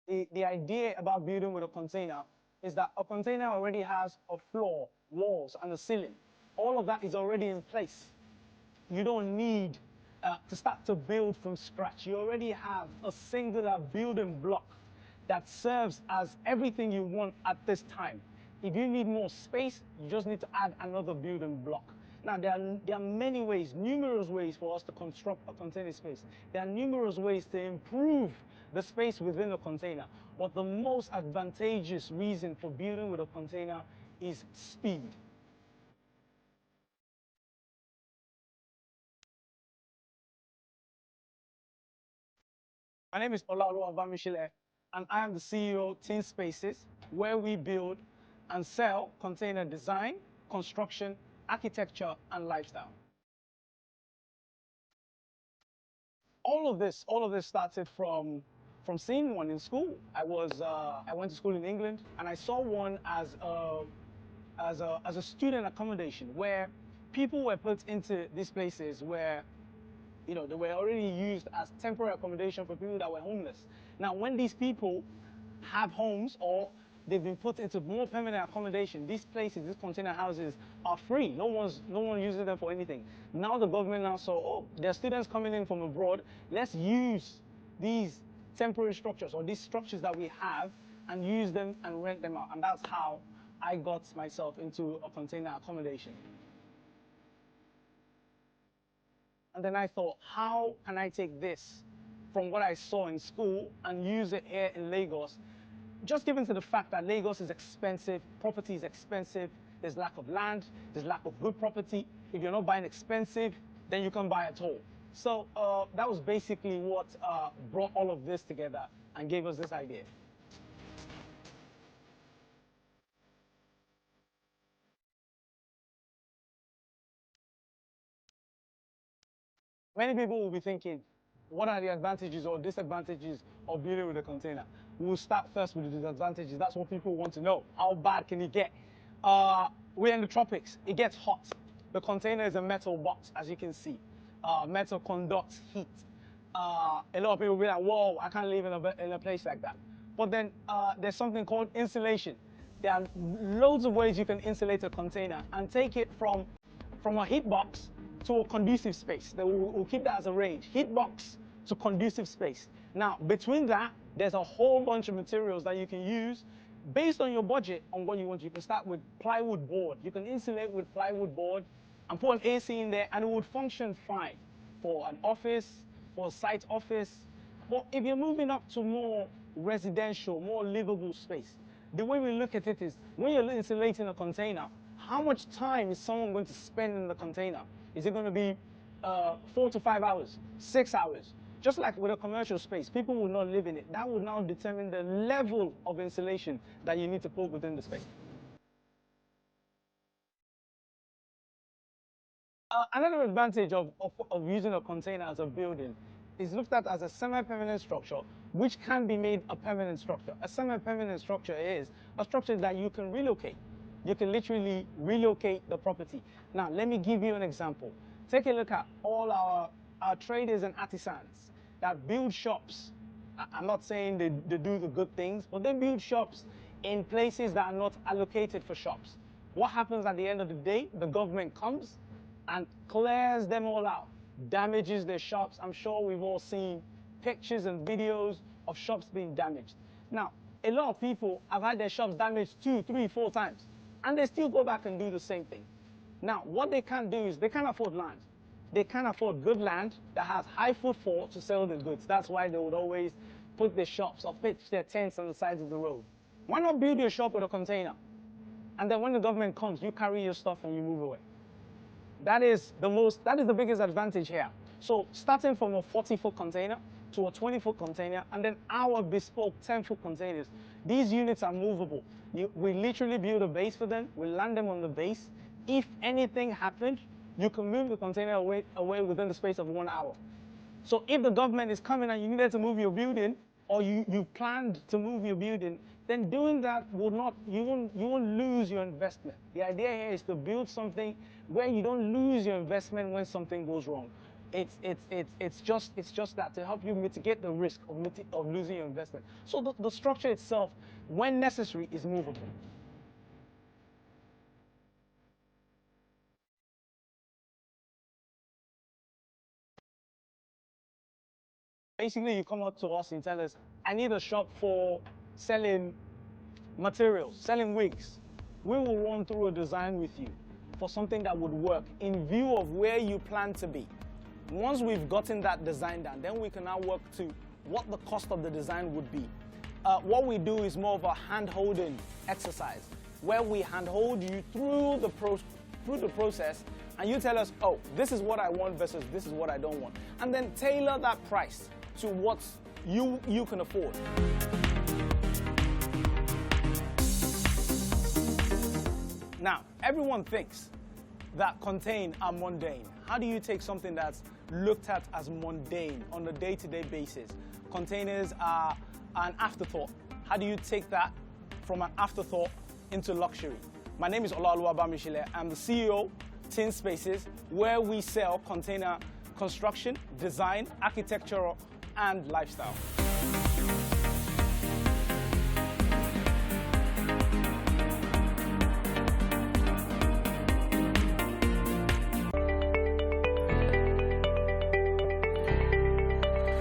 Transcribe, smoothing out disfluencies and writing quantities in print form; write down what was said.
the idea about building with a container is that a container already has a floor, walls, and a ceiling. All of that is already in place. You don't need to start to build from scratch. You already have a singular building block that serves as everything you want at this time. If you need more space, you just need to add another building block. Now, there are many ways, numerous ways for us to construct a container space. There are numerous ways to improve the space within a container. But the most advantageous reason for building with a container is speed. My name is Olaro Abamishile, and I am the CEO of Teen Spaces, where we build and sell container design, construction, architecture, and lifestyle. All of this started from seeing one in school. I went to school in England, and I saw one as a student accommodation where people were put into these places where they were already used as temporary accommodation for people that were homeless. Now, when these people have homes or they've been put into more permanent accommodation, these places, these container houses are free. No one uses them for anything. Now the government now saw, oh, there are students coming in from abroad. Let's use these temporary structures or these structures that we have and use them and rent them out. And that's how I got myself into a container accommodation. And then I thought, how can I take this from what I saw in school and use it here in Lagos? Just given to the fact that Lagos is expensive, property is expensive, there's lack of land, there's lack of good property. If you're not buying expensive, then you can't buy at all. So that was basically what brought all of this together and gave us this idea. Many people will be thinking, what are the advantages or disadvantages of building with a container? We'll start first with the disadvantages. That's what people want to know. How bad can it get? We're in the tropics. It gets hot. The container is a metal box, as you can see. Metal conducts heat. A lot of people will be like, whoa, I can't live in a place like that. But then there's something called insulation. There are loads of ways you can insulate a container and take it from a heat box to a conducive space. We'll keep that as a range. Heat box to conducive space. Now, between that, there's a whole bunch of materials that you can use based on your budget on what you want. You can start with plywood board. You can insulate with plywood board and put an AC in there and it would function fine for an office, for a site office. But if you're moving up to more residential, more livable space, the way we look at it is when you're insulating a container, how much time is someone going to spend in the container? Is it going to be 4 to 5 hours, 6 hours? Just like with a commercial space, people will not live in it. That will now determine the level of insulation that you need to put within the space. Another advantage of using a container as a building is looked at as a semi-permanent structure, which can be made a permanent structure. A semi-permanent structure is a structure that you can relocate. You can literally relocate the property. Now, let me give you an example. Take a look at all our traders and artisans that build shops. I'm not saying they do the good things, but they build shops in places that are not allocated for shops. What happens at the end of the day? The government comes and clears them all out, damages their shops. I'm sure we've all seen pictures and videos of shops being damaged. Now, a lot of people have had their shops damaged 2, 3, 4 times, and they still go back and do the same thing. Now, what they can't do is they can't afford land. They can't afford good land that has high footfall to sell their goods. That's why they would always put their shops or pitch their tents on the sides of the road. Why not build your shop with a container? And then when the government comes, you carry your stuff and you move away. That is the biggest advantage here. So starting from a 40-foot container to a 20-foot container, and then our bespoke 10-foot containers. These units are movable. We literally build a base for them. We land them on the base. If anything happened, you can move the container away within the space of 1 hour. So if the government is coming and you needed to move your building, or you planned to move your building, then doing that you won't lose your investment. The idea here is to build something where you don't lose your investment when something goes wrong. It's just that to help you mitigate the risk of losing your investment. So the structure itself, when necessary, is movable. Basically, you come up to us and tell us, I need a shop for selling materials, selling wigs. We will run through a design with you for something that would work in view of where you plan to be. Once we've gotten that design done, then we can now work to what the cost of the design would be. What we do is more of a hand-holding exercise, where we hand-hold you through the process, and you tell us, oh, this is what I want versus this is what I don't want. And then tailor that price to what you can afford. Now, everyone thinks that contain are mundane. How do you take something that's looked at as mundane on a day-to-day basis? Containers are an afterthought. How do you take that from an afterthought into luxury? My name is Olaoluwa Bamishile. I'm the CEO, Tin Spaces, where we sell container construction, design, architectural, and lifestyle.